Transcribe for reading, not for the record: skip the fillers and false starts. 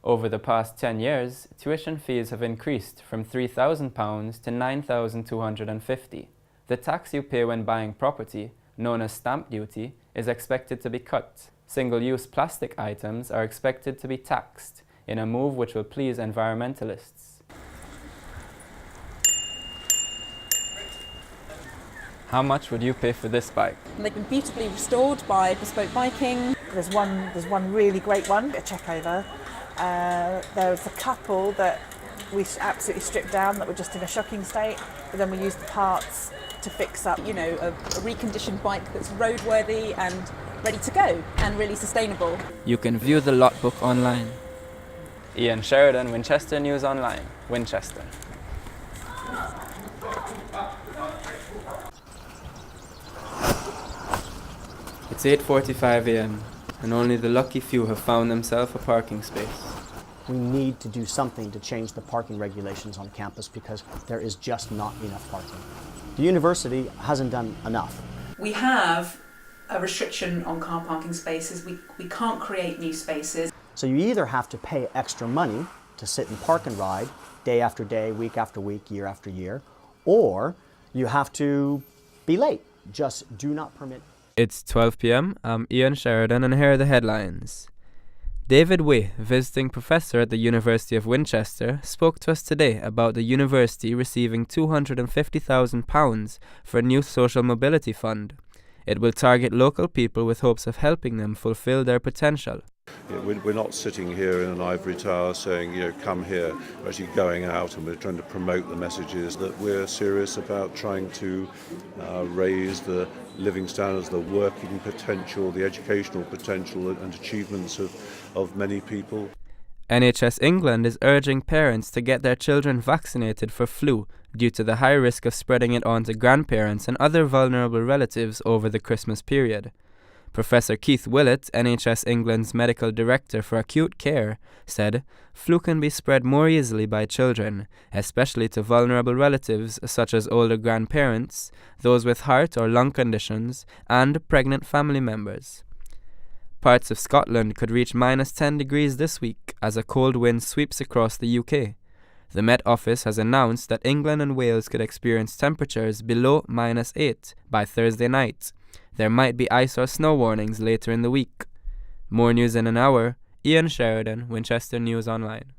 Over the past 10 years, tuition fees have increased from £3,000 to £9,250. The tax you pay when buying property, known as stamp duty, is expected to be cut. Single-use plastic items are expected to be taxed, in a move which will please environmentalists. How much would you pay for this bike? And they've been beautifully restored by Bespoke Biking. There's one really great one, a check over. There's a couple that we absolutely stripped down that were just in a shocking state, but then we used the parts to fix up. You know, a reconditioned bike that's roadworthy and ready to go and really sustainable. You can view the lot book online. Ian Sheridan, Winchester News Online, Winchester. It's 8:45 a.m. and only the lucky few have found themselves a parking space. We need to do something to change the parking regulations on campus because there is just not enough parking. The university hasn't done enough. We have a restriction on car parking spaces. We can't create new spaces. So you either have to pay extra money to sit and park and ride day after day, week after week, year after year, or you have to be late. Just do not permit. It's 12 p.m. I'm Ian Sheridan and here are the headlines. David Way, visiting professor at the University of Winchester, spoke to us today about the university receiving £250,000 for a new social mobility fund. It will target local people with hopes of helping them fulfill their potential. Yeah, we're not sitting here in an ivory tower saying, come here. We're actually going out and we're trying to promote the messages that we're serious about trying to raise the living standards, the working potential, the educational potential and achievements of many people. NHS England is urging parents to get their children vaccinated for flu due to the high risk of spreading it on to grandparents and other vulnerable relatives over the Christmas period. Professor Keith Willett, NHS England's medical director for acute care, said flu can be spread more easily by children, especially to vulnerable relatives such as older grandparents, those with heart or lung conditions, and pregnant family members. Parts of Scotland could reach -10 degrees this week as a cold wind sweeps across the UK. The Met Office has announced that England and Wales could experience temperatures below -8 by Thursday night. There might be ice or snow warnings later in the week. More news in an hour. Ian Sheridan, Winchester News Online.